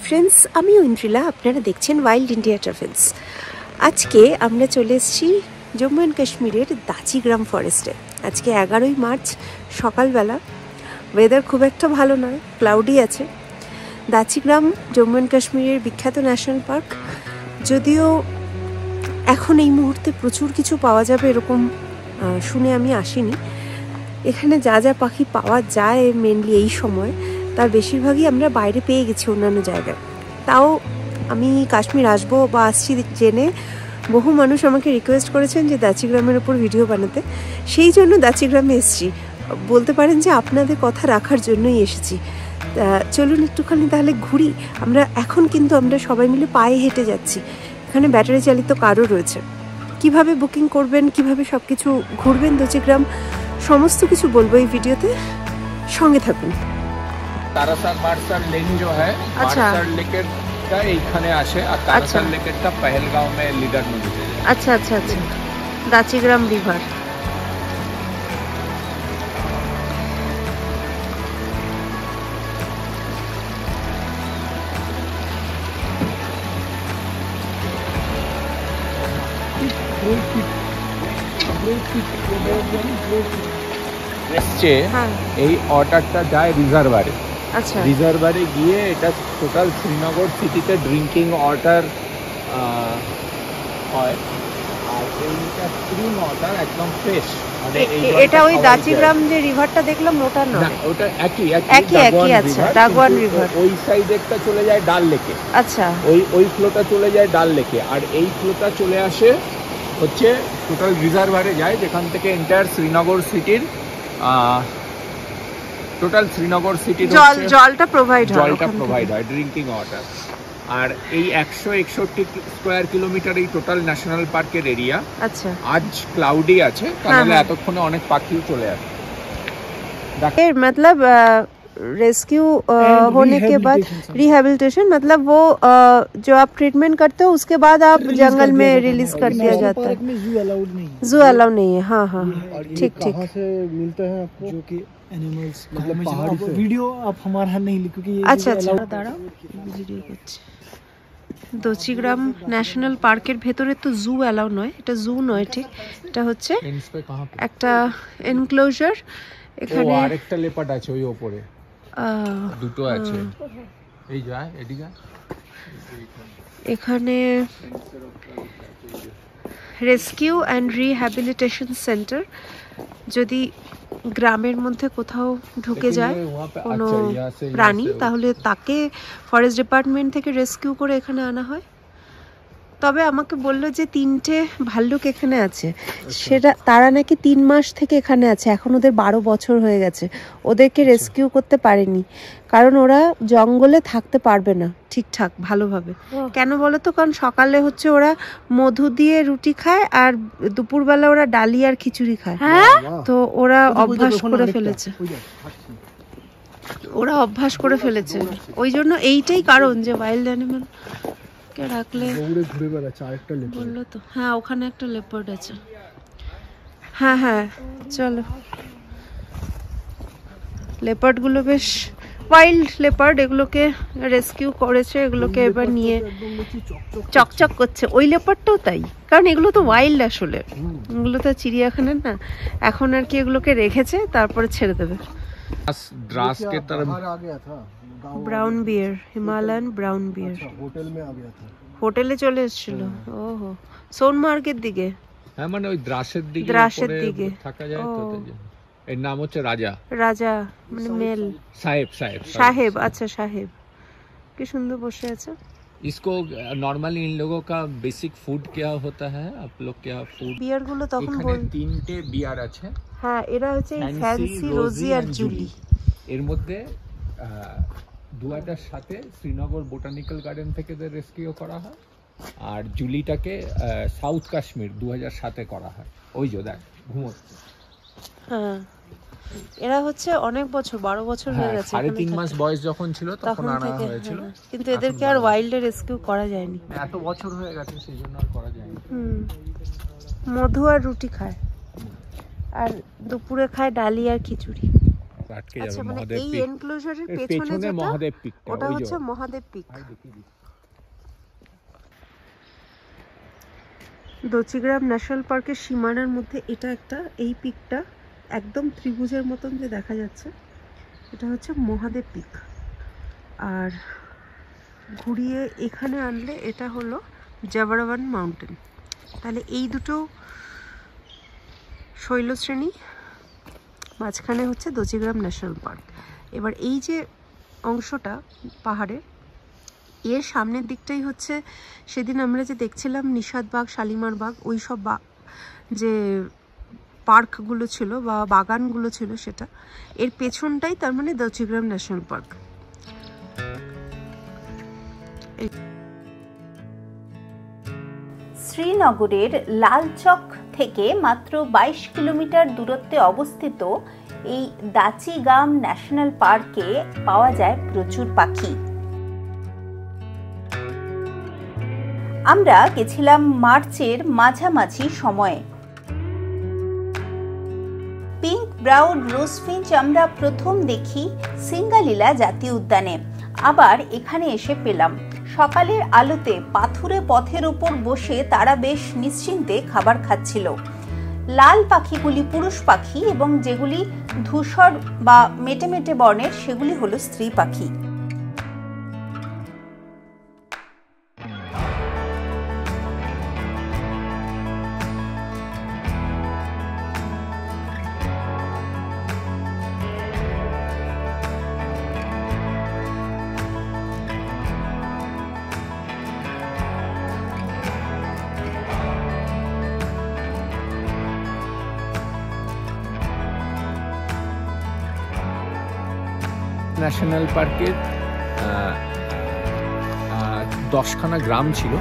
Friends, আমি ঐন্দ্রিলা, আপনারা দেখছেন ওয়াইল্ড ইন্ডিয়া ট্রাভেলস। আজকে আমরা চলে এসেছি জম্মু অ্যান্ড কাশ্মীরের দাচিগ্রাম ফরেস্টে। আজকে 11ই মার্চ সকালবেলা, ওয়েদার খুব একটা ভালো নয়, ক্লাউডি আছে। দাচিগ্রাম জম্মু অ্যান্ড কাশ্মীরের বিখ্যাত ন্যাশনাল পার্ক। যদিও এখন এই মুহূর্তে প্রচুর কিছু পাওয়া যাবে এরকম শুনে আমি আসিনি। এখানে যা যা পাখি পাওয়া যায় মেনলি এই সময়, তার বেশিরভাগই আমরা বাইরে পেয়ে গেছি অন্যান্য জায়গায়। তাও আমি কাশ্মীর আসবো বা আসছি জেনে বহু মানুষ আমাকে রিকোয়েস্ট করেছেন যে দাচিগ্রামের ওপর ভিডিও বানাতে, সেই জন্য দাচিগ্রামে এসেছি। বলতে পারেন যে আপনাদের কথা রাখার জন্যই এসেছি। চলুন একটুখানি তাহলে ঘুরি আমরা। এখন কিন্তু আমরা সবাই মিলে পায়ে হেঁটে যাচ্ছি। এখানে ব্যাটারি চালিত কারও রয়েছে। কিভাবে বুকিং করবেন, কিভাবে সব কিছু ঘুরবেন দাচিগ্রাম, সমস্ত কিছু বলবো এই ভিডিওতে, সঙ্গে থাকুন। তারাসার বারসার লেন जो है, বারসার লেকের টা এইখানে আসে, আর তারাসার লেকেরটা পহেলগাঁও মে লিডার নদীতে। আচ্ছা আচ্ছা আচ্ছা, দাচিগ্রাম রিভার। এসছে এই অর্ডারটা যায় রিজার্ভারে। আচ্ছা, রিজার্ভারে গিয়ে এটা টোটাল শ্রীনগর সিটিতে ড্রিঙ্কিং ওয়াটার হয়। আর এইটা স্প্রিং ওয়াটার একদম ফ্রেশ। মানে এটা ওই দাচিগ্রাম যে রিভারটা দেখলাম ওটা না, ওটা একই আচ্ছা, দাগওয়ান রিভার। ওই সাইডেরটা চলে যায় ডাল লেকে। আচ্ছা, ওই ফ্লোটা চলে যায় ডাল লেকে, আর এই ফ্লোটা চলে আসে হচ্ছে টোটাল রিজার্ভারে যায়, যেখান থেকে এন্টায়ার শ্রীনগর সিটির টোটাল শ্রীনগর সিটির জলটা প্রোভাইড হয় ড্রিঙ্কিং ওয়াটার। আর এই 161 স্কোয়ার কিলোমিটার এই টোটাল ন্যাশনাল পার্কের এরিয়া। আচ্ছা, আজ ক্লাউডি আছে, তাহলে এতক্ষণে অনেক পাখি চলে আসে। मतलब रेस्क्यू होने के बाद रिहेबिलिटेशन, मतलब वो जो आप ट्रीटमेंट करते हो उसके बाद आप जंगल में रिलीज कर दिया जाता है। जू अलाउ नहीं है। हाँ हाँ, ठीक ठीक। कहाँ से मिलते हैं आपको जो कि एनिमल्स, मतलब पहाड़ी से? वीडियो आप हमारा नहीं, क्योंकि अच्छा अच्छा, দাঁড়াও ভিডিও করছি। দাচিগ্রাম ন্যাশনাল পার্কের ভেতরে তো জু অ্যালাউ নয়, এটা জু নয়, ঠিক, এটা হচ্ছে একটা এনক্লোজার। এখানে আরেকটা লেপার্ড আছে ওই উপরে, দুটো আছে। এই যা এদিকে, এখানে রেস্কিউ অ্যান্ড রিহ্যাবিলিটেশন সেন্টার। যদি গ্রামের মধ্যে কোথাও ঢুকে যায় কোনো প্রাণী, তাহলে তাকে ফরেস্ট ডিপার্টমেন্ট থেকে রেস্কিউ করে এখানে আনা হয়। তবে আমাকে বললো যে 3টে ভাল্লুক এখানে আছে, সেটা তারা নাকি 3 মাস থেকে এখানে আছে। এখন ওদের 12 বছর হয়ে গেছে। ওদেরকে রেস্কিউ করতে পারেনি, কারণ ওরা জঙ্গলে থাকতে পারবে না ঠিকঠাক ভালোভাবে। কেন বলো তো? কারণ সকালে হচ্ছে ওরা মধু দিয়ে রুটি খায়, আর দুপুরবেলা ওরা ডালি আর খিচুড়ি খায়। তো ওরা অভ্যাস করে ফেলেছে। ওই জন্য এইটাই কারণ যে ওয়াইল্ড অ্যানিমাল রাখলে ঘুরে বেড়াচ্ছে। আরেকটা লেপার্ড বললো তো, হ্যাঁ ওখানে একটা লেপার্ড আছে। হ্যাঁ হ্যাঁ, চলো। লেপার্ড গুলো বেশ ওয়াইল্ড লেপার্ড, এগুলোকে রেস্কিউ করেছে, এগুলোকে এবার নিয়ে চকচক করছে। ওই লেপার্ডটাও তাই, কারণ এগুলো তো ওয়াইল্ড আসলে, এগুলো তো চিড়িয়াখানার না। এখন আর কি এগুলোকে রেখেছে, তারপরে ছেড়ে দেবে। द्रास के तरफ brown bear, Himalayan brown bear hotel में आ गया था, হোটেলে চলে এসেছিল। ওহো, সোনমার্গের দিকে। হ্যাঁ, মানে ওই দ্রাসের দিকে থাকা যায় তো। এর নাম হচ্ছে রাজা, মানে মেল সাহেব। अच्छा साहेब, কি সুন্দর বসে আছে। इसको नॉर्मली इन लोगों का बेसिक फूड क्या होता है? आप लोग क्या फूड? বিয়ার গুলো তখন এখানে 3টে বিয়ার আছে। হ্যাঁ, এরা হচ্ছে ফ্যান্সি, রোজি আর জুলি। এর মধ্যে দুয়াটার সাথে শ্রীনগর বোটানিক্যাল গার্ডেন থেকে রেস্কিউ করা হয়, আর জুলিটাকে সাউথ কাশ্মীর 2007-এ করা হয়। ওই যে দেখ ঘুমোচ্ছে। হ্যাঁ, এরা হচ্ছে অনেক বছর, 12 বছর হয়ে গেছে। 3.5 মাস বয়স যখন ছিল তখন আনা হয়েছিল, কিন্তু এদেরকে আর ওয়াইল্ডে রেস্কিউ করা যায়নি। এত বছর হয়ে গেছে, সেই জন্য আর করা যায়নি। মধু আর রুটি খায়, আর দুপুরে খায় ডালি আর খিচুড়ি। আটকে যাবে। মানে মহাদেব এই পিক এনক্লোজারের পেছনে যেটা মহাদেব পিকটা, ওটা হচ্ছে মহাদেব পিক। দচিগ্রাম ন্যাশনাল পার্কের সীমানার মধ্যে এটা একটা, এই পিকটা একদম ত্রিভুজের মতন যে দেখা যাচ্ছে, এটা হচ্ছে মহাদেব পিক। আর ঘুরিয়ে এখানে আনলে এটা হলো জাবারাবান মাউন্টেন। তাহলে এই দুটো শৈলশ্রেণী, মাঝখানে হচ্ছে দচিগ্রাম ন্যাশনাল পার্ক। এবার এই যে অংশটা পাহাড়ের, এর সামনের দিকটাই হচ্ছে সেদিন আমরা যে দেখছিলাম নিষাদবাগ, শালিমার বাগ, ওই সব যে পার্কগুলো ছিল বা বাগানগুলো ছিল, সেটা এর পেছনটাই তার মানে দচিগ্রাম ন্যাশনাল পার্ক। শ্রীনগরের লালচক থেকে মাত্র 22 কিলোমিটার দূরত্বে অবস্থিত এই দাচিগাম ন্যাশনাল পার্কে পাওয়া যায় প্রচুর পাখি। আমরা গেছিলাম মার্চের মাঝামাঝি সময়ে। পিঙ্ক ব্রাউন রোজফিঞ্চ আমরা প্রথম দেখি সিঙ্গালীলা জাতীয় উদ্যানে, আবার এখানে এসে পেলাম। সকালের আলোতে পাথুরে পথের উপর বসে তারা বেশ নিশ্চিন্তে খাবার খাচ্ছিল। লাল পাখিগুলি পুরুষ পাখি এবং যেগুলি ধূসর বা মেটে মেটে বর্ণের সেগুলি হলো স্ত্রী পাখি। ন্যাশনাল পার্কের 10খানা গ্রাম ছিল।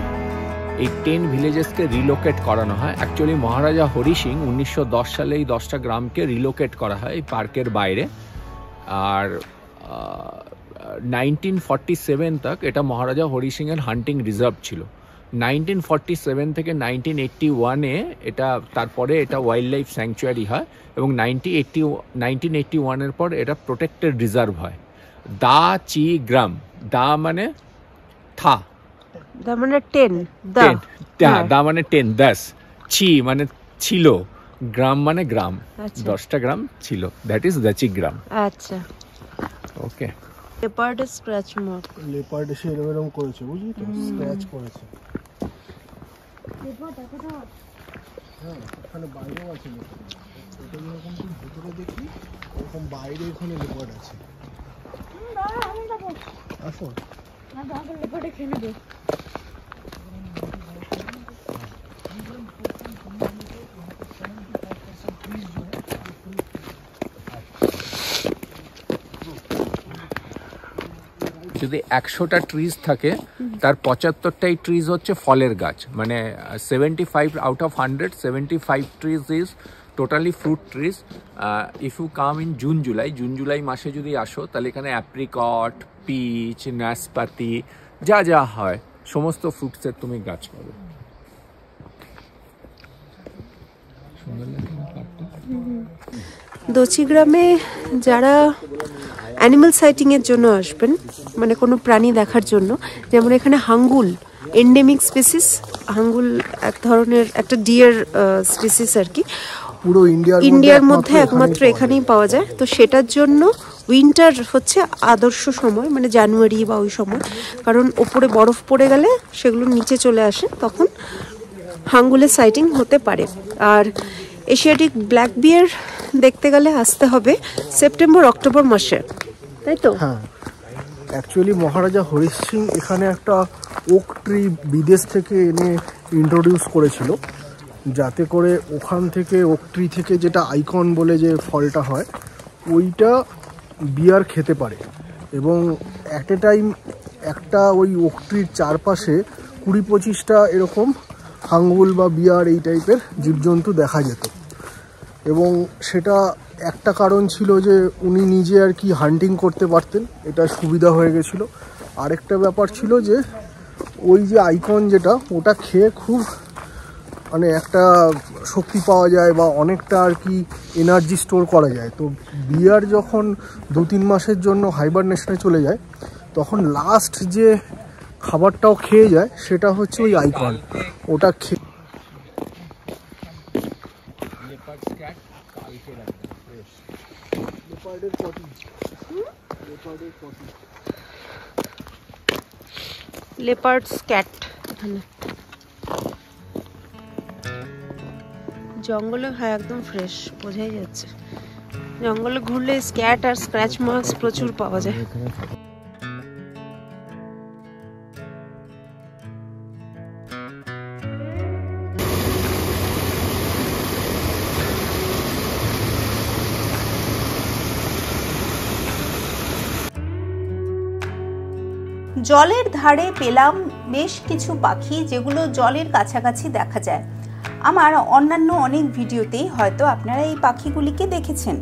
এই 10 ভিলেজেসকে রিলোকেট করানো হয়। অ্যাকচুয়ালি মহারাজা হরি সিং 1910 সালে এই 10টা গ্রামকে রিলোকেট করা হয় এই পার্কের বাইরে। আর 1947 তক এটা মহারাজা হরি সিং এর হান্টিং রিজার্ভ ছিল। 1947 থেকে 1981-এ এটা, তারপরে এটা ওয়াইল্ড লাইফ স্যাংচুয়ারি হয় এবং 1981-এর পর এটা প্রোটেক্টেড রিজার্ভ হয়। দাচিগ্রাম, দা মানে থা, দা মানে 10, দা মানে 10, 10, ছি মানে ছিল, গ্রাম মানে গ্রাম, 10টা গ্রাম ছিল, দ্যাট ইজ দাচিগ্রাম। আচ্ছা, okay. Leopard scratch mark, leopard এসে এরকম করেছে, বুঝলি তো, স্ক্র্যাচ করেছে। হ্যাঁ, ওখানে বাইরেও আছে লেপার্ড। এটা যেরকম তুই ভেতরে দেখি, ওরকম বাইরে এখানে লেপার্ড আছে। আসো, লেপার্ডে খেয়ে নেবে। যদি 100টা ট্রিজ থাকে, তার 75টাই ট্রিজ হচ্ছে ফলের গাছ। মানে 75 out of 100, 75 trees is totally fruit trees. If you come in June July মাসে যদি আসো, তাহলে এখানে অ্যাপ্রিকট, পিচ, নাশপাতি, যা যা হয় সমস্ত ফ্রুটসের তুমি গাছ পাবে। দচিগ্রামে যারা অ্যানিমাল সাইটিংয়ের জন্য আসবেন, মানে কোনো প্রাণী দেখার জন্য, যেমন এখানে হাঙ্গুল এন্ডেমিক স্পিসিস, হাঙ্গুল এক ধরনের একটা ডিয়ার স্পিসিস আর কি, পুরো ইন্ডিয়ার মধ্যে একমাত্র এখানেই পাওয়া যায়। তো সেটার জন্য উইন্টার হচ্ছে আদর্শ সময়, মানে জানুয়ারি বা ওই সময়, কারণ ওপরে বরফ পড়ে গেলে সেগুলো নিচে চলে আসে, তখন হাঙ্গুলের সাইটিং হতে পারে। আর এশিয়াটিক ব্ল্যাক বিয়ার দেখতে গেলে আসতে হবে সেপ্টেম্বর অক্টোবর মাসে, তাই তো? হ্যাঁ, অ্যাকচুয়ালি মহারাজা হরি সিং এখানে একটা ওক ট্রি বিদেশ থেকে এনে ইন্ট্রোডিউস করেছিল, যাতে করে ওখান থেকে ওক ট্রি থেকে যেটা আইকন বলে যে ফলটা হয়, ওইটা বিয়ার খেতে পারে। এবং অ্যাট এ টাইম একটা ওই ওক ট্রির চারপাশে 20-25টা এরকম হাঙ্গুল বা বিয়ার এই টাইপের জীবজন্তু দেখা যেত। এবং সেটা একটা কারণ ছিল যে উনি নিজে আর কি হান্টিং করতে পারতেন, এটা সুবিধা হয়ে গেছিলো। আরেকটা ব্যাপার ছিল যে ওই যে আইকন যেটা, ওটা খেয়ে খুব মানে একটা শক্তি পাওয়া যায় বা অনেকটা আর কি এনার্জি স্টোর করা যায়। তো বিয়ার যখন 2-3 মাসের জন্য হাইবারনেশনে চলে যায় তখন লাস্ট যে খাবারটাও খেয়ে যায় সেটা হচ্ছে ওই আইকন। ওটা খেয়ে লেপার্ডস ক্যাট এখানে জঙ্গলে, হ্যাঁ একদম ফ্রেশ, বোঝাই যাচ্ছে। জঙ্গলে ঘুরলে স্ক্যাট আর স্ক্র্যাচ মার্কস প্রচুর পাওয়া যায়। জলের ধারে পেলাম বেশ কিছু পাখি যেগুলো জলের কাছাকাছি দেখা যায়। আমার অন্যান্য অনেক ভিডিওতেই হয়তো আপনারা এই পাখিগুলিকে দেখেছেন।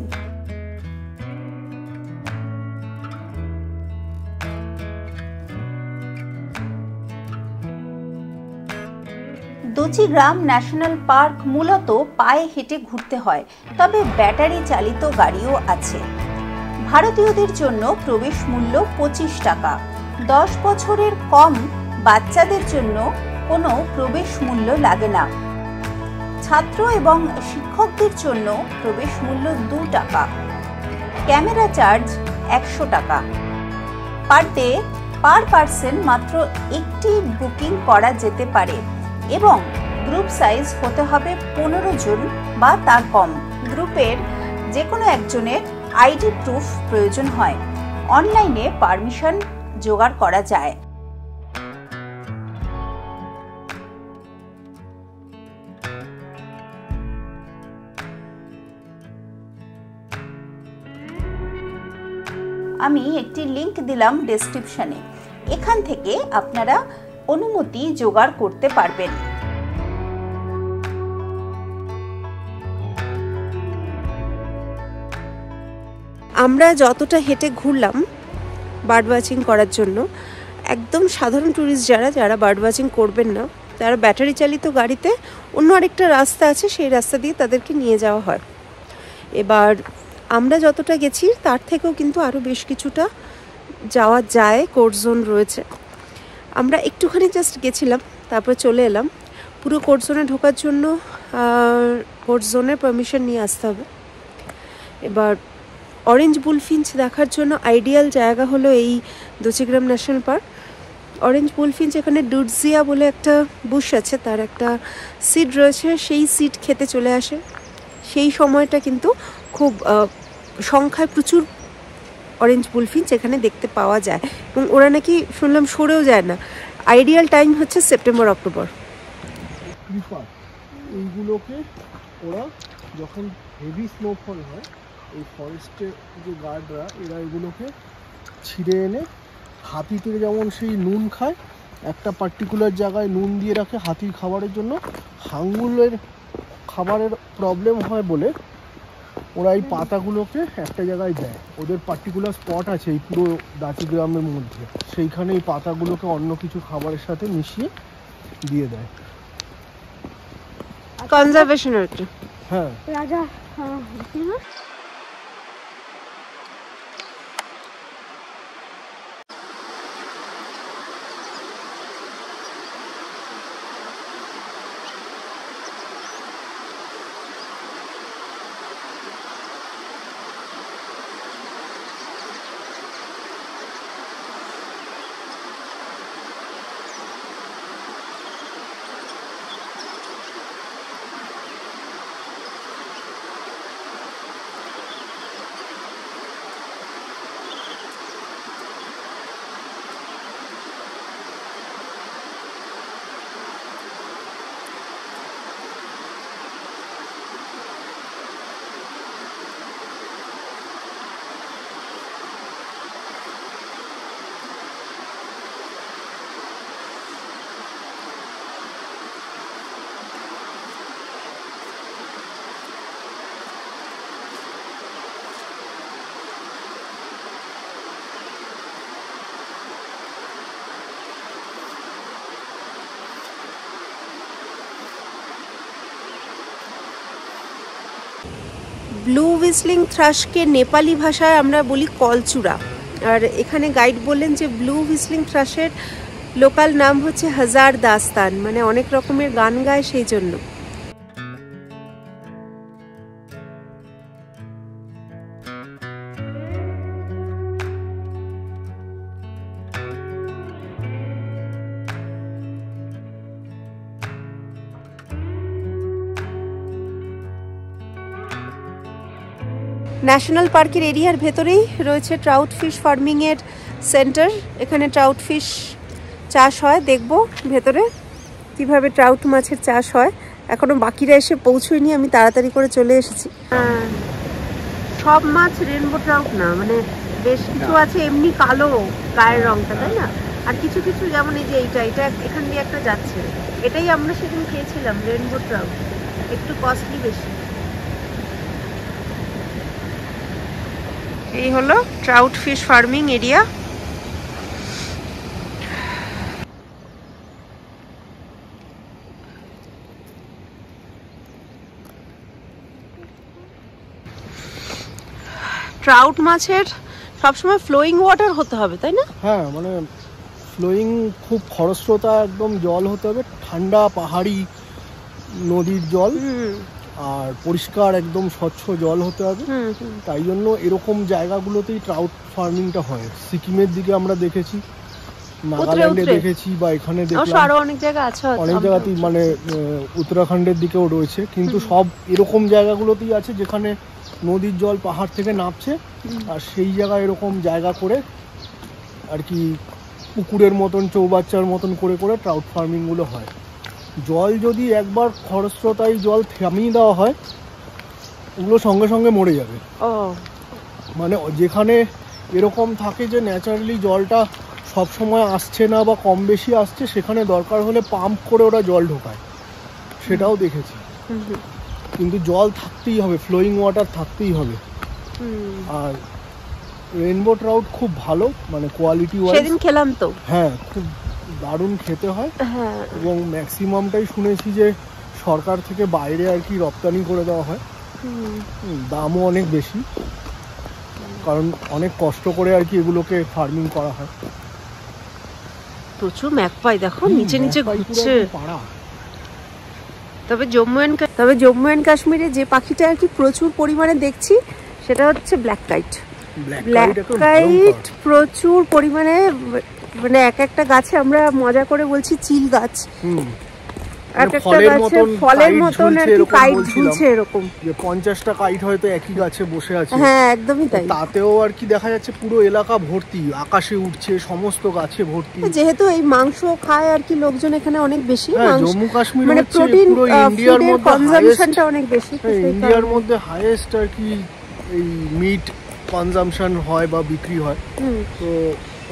দচিগ্রাম ন্যাশনাল পার্ক মূলত পায়ে হেঁটে ঘুরতে হয়, তবে ব্যাটারি চালিত গাড়িও আছে। ভারতীয়দের জন্য প্রবেশ মূল্য 25 টাকা। 10 বছরের কম বাচ্চাদের জন্য কোনো প্রবেশ মূল্য লাগে না। ছাত্র এবং শিক্ষকদের জন্য প্রবেশ মূল্য 2 টাকা। ক্যামেরা চার্জ 100 টাকা। পার ডে পার পার্সন মাত্র একটি বুকিং করা যেতে পারে এবং গ্রুপ সাইজ হতে হবে 15 জন বা তার কম। গ্রুপের যে কোনো একজনের আইডি প্রুফ প্রয়োজন হয়। অনলাইনে পারমিশন জোগাড় করা যায়। আমি একটি লিংক দিলাম ডেসক্রিপশনে, এখান থেকে আপনারা অনুমতি জোগাড় করতে পারবেন। আমরা যতটা হেঁটে ঘুরলাম বার্ড ওয়াচিং করার জন্য, একদম সাধারণ ট্যুরিস্ট যারা বার্ড ওয়াচিং করবেন না, তারা ব্যাটারি চালিত গাড়িতে অন্য আরেকটা রাস্তা আছে, সেই রাস্তা দিয়ে তাদেরকে নিয়ে যাওয়া হয়। এবার আমরা যতটা গেছি তার থেকেও কিন্তু আরও বেশ কিছুটা যাওয়া যায়, কোর্ট জোন রয়েছে। আমরা একটুখানি জাস্ট গেছিলাম, তারপর চলে এলাম। পুরো কোর্ট জোনে ঢোকার জন্য কোর্ট জোনের পারমিশন নিয়ে আসতে হবে। এবার অরেঞ্জ বুলফিঞ্চ দেখার জন্য আইডিয়াল জায়গা হলো এই দচিগ্রাম ন্যাশনাল পার্ক। অরেঞ্জ বুলফিঞ্চ এখানে ডুডজিয়া বলে একটা বুশ আছে, তার একটা সিড রয়েছে, সেই সিড খেতে চলে আসে। সেই সময়টা কিন্তু খুব সংখ্যায় প্রচুর অরেঞ্জ বুলফিঞ্চ এখানে দেখতে পাওয়া যায় এবং ওরা নাকি শুনলাম সরেও যায় না। আইডিয়াল টাইম হচ্ছে সেপ্টেম্বর অক্টোবর। এইগুলোকে ওরা যখন হেভি স্নোফল হয়, এই ফরেস্টের যে গার্ডরা এরা এগুলোকে ছিঁড়ে এনে হাতি থেকে যেমন সেই নুন খায়, একটা পার্টিকুলার জায়গায় নুন দিয়ে রাখে হাতির খাবারের জন্য। হাঙ্গুলের খাবারের প্রবলেম হয় বলে ওরা এই পাতাগুলোকে একটা জায়গায় দেয়। ওদের পার্টিকুলার স্পট আছে এই পুরো দাচিগ্রামের মধ্যে, সেইখানে এই পাতাগুলোকে অন্য কিছু খাবারের সাথে মিশিয়ে দিয়ে দেয়। কনজারভেশন একটা, হ্যাঁ রাজা ব্লু হুইসলিং থ্রাশকে নেপালি ভাষায় আমরা বলি কলচূড়া। আর এখানে গাইড বললেন যে ব্লু হুইসলিং থ্রাশের লোকাল নাম হচ্ছে হাজার দাস্তান, মানে অনেক রকমের গান গায় সেই জন্য। ন্যাশনাল পার্কের এরিয়ার ভেতরেই রয়েছে ট্রাউট ফিশ ফার্মিংয়ের সেন্টার। এখানে ট্রাউট ফিশ চাষ হয়, দেখব ভেতরে কিভাবে ট্রাউট মাছের চাষ হয়। এখনো বাকিরা এসে পৌঁছয়নি, আমি তাড়াতাড়ি করে চলে এসেছি। সব মাছ রেনবো ট্রাউট না, মানে বেশ কিছু আছে এমনি কালো গায়ের রংটা, তাই না? আর কিছু কিছু যেমন এই যে এটা এখান দিয়ে একটা যাচ্ছে, এটাই আমরা সেদিন খেয়েছিলাম রেনবো ট্রাউট, একটু কস্টলি বেশি। এই হলো trout fish farming area. Trout মাছের সবসময় ফ্লোয়িং ওয়াটার হতে হবে, তাই না? হ্যাঁ, মানে ফ্লোয়িং, খুব খরস্রোতা একদম জল হতে হবে, ঠান্ডা পাহাড়ি নদীর জল, আর পরিষ্কার একদম স্বচ্ছ জল হতে হবে। তাই জন্য এরকম জায়গাগুলোতেই ট্রাউট ফার্মিংটা হয়। সিকিমের দিকে আমরা দেখেছি, নাগাল্যান্ডে দেখেছি, বা এখানে দেখলাম আরো অনেক জায়গা আছে, অনেক জায়গাতেই, মানে উত্তরাখণ্ডের দিকেও রয়েছে। কিন্তু সব এরকম জায়গাগুলোতেই আছে যেখানে নদীর জল পাহাড় থেকে নামছে, আর সেই জায়গায় এরকম জায়গা করে আর কি পুকুরের মতন, চৌবাচ্চার মতন করে করে ট্রাউট ফার্মিংগুলো হয়। জল যদি একবার খরস্রোতায় জল থামিয়ে দেওয়া হয়, ওগুলো সঙ্গে সঙ্গে মরে যাবে। মানে যেখানে এরকম থাকে যে ন্যাচারালি জলটা সব সময় আসছে না বা কম বেশি আসছে, সেখানে দরকার হলে পাম্প করে ওরা জল ঢোকায়, সেটাও দেখেছি। কিন্তু জল থাকতেই হবে, ফ্লোয়িং ওয়াটার থাকতেই হবে। আর রেনবো ট্রাউট খুব ভালো, মানে কোয়ালিটি ওয়াইজ। সেদিন খেলাম তো, হ্যাঁ, খুব দারুণ খেতে হয়। এবং ম্যাক্সিমামটাই শুনেছি যে সরকার থেকে বাইরে আর কি রপ্তানি করে দেওয়া হয়। দামও অনেক বেশি, কারণ অনেক কষ্ট করে আর কি এগুলোকে ফার্মিং করা হয়। প্রচুর ম্যাকপাই দেখো নিচে নিচে ঘুরছে। তবে জম্মু অ্যান্ড কাশ্মীরে যে পাখিটা আর কি প্রচুর পরিমাণে দেখছি সেটা হচ্ছে ব্ল্যাক কাইট। ব্ল্যাক কাইট প্রচুর পরিমাণে, মানে এক একটা গাছে আমরা মজা করে বলছি চিল গাছ, এক একটা গাছে ফলের মতন আর কি কাইট ঝুলছে, এরকম যে 50টা কাইট হয়তো একই গাছে বসে আছে। হ্যাঁ, একদমই তাই। তাতেও আর কি দেখা যাচ্ছে পুরো এলাকা ভর্তি, আকাশে উঠছে, সমস্ত গাছে ভর্তি। যেহেতু এই মাংস খায় আর কি লোকজন এখানে অনেক বেশি, জম্মু কাশ্মীর মানে প্রোটিন ইন্ডিয়ার মধ্যে কনজাম্পশনটা অনেক বেশি, ইন্ডিয়ার মধ্যে হাইয়েস্ট আর কি এই মিট কনজাম্পশন হয় বা বিক্রি হয়। তো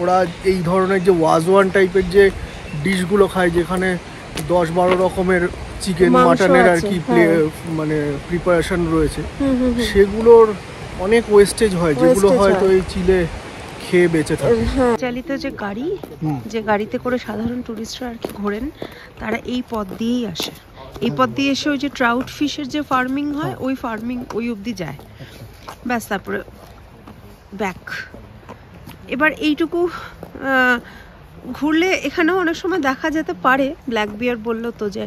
ওরা এই ধরনের যে ওয়াজওয়ান টাইপের যে ডিশগুলো খায়, যেখানে 10-12 রকমের চিকেন মাটনের আর কি মানে প্রিপারেশন রয়েছে, সেগুলোর অনেক ওয়েস্টেজ হয়, যেগুলো হয়তো এই চিলে খেয়ে বেঁচে থাকে। চালিত যে গাড়ি, যে গাড়িতে করে সাধারণ টুরিস্টরা আর কি ঘোরেন, তারা এই পথ দিয়েই আসে। এই পথ দিয়ে এসে ওই যে ট্রাউট ফিশের যে ফার্মিং হয়, ওই ফার্মিং ওই অবধি যায়, ব্যাস, তারপরে ব্যাক। এবার এইটুকু ঘুরলে এখানেও অনেক সময় দেখা যেতে পারে ব্ল্যাক বিয়ার। বললো তো যে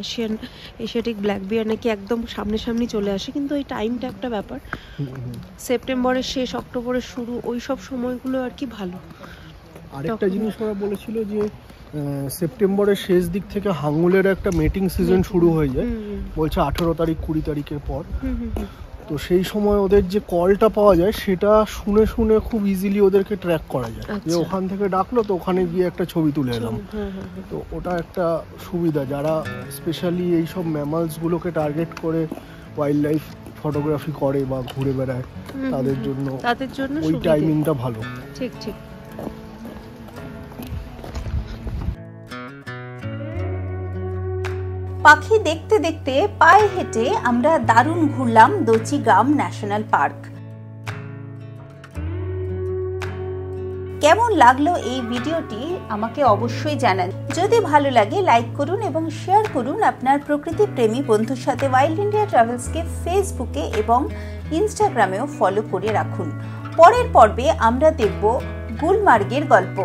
এশিয়াটিক ব্ল্যাক বিয়ার নাকি একদম সামনে চলে আসে, কিন্তু ওই টাইমটা একটা ব্যাপার। সেপ্টেম্বরের শেষ, অক্টোবরের শুরু, ওই সব সময়গুলো আর কি ভালো। আরেকটা জিনিস ওরা বলেছিল যে সেপ্টেম্বরের শেষ দিক থেকে হাঙ্গুলের একটা মেটিং সিজন শুরু হয়ে যায়, বলছে 18 তারিখ 20 তারিখের পর। তো সেই সময় ওদের যে কলটা পাওয়া যায়, সেটা শুনে শুনে খুব ইজিলি ওদেরকে ট্র্যাক করা যায়, যে ওখান থেকে ডাকলো তো ওখানে গিয়ে একটা ছবি তুলে এলাম। তো ওটা একটা সুবিধা, যারা স্পেশালি এইসব ম্যামালসগুলোকে টার্গেট করে ওয়াইল্ড লাইফ ফটোগ্রাফি করে বা ঘুরে বেড়ায়, তাদের জন্য ওই টাইমিংটা ভালো। ঠিক ঠিক। পাখি দেখতে দেখতে পায়ে হেঁটে আমরা দারুণ ঘুরলাম দচিগ্রাম ন্যাশনাল পার্ক। কেমন লাগলো এই ভিডিওটি আমাকে অবশ্যই জানান। যদি ভালো লাগে লাইক করুন এবং শেয়ার করুন আপনার প্রকৃতি প্রেমী বন্ধুর সাথে। ওয়াইল্ড ইন্ডিয়া ট্রাভেলসকে ফেসবুকে এবং ইনস্টাগ্রামেও ফলো করে রাখুন। পরের পর্বে আমরা দেখব গুলমার্গের গল্প।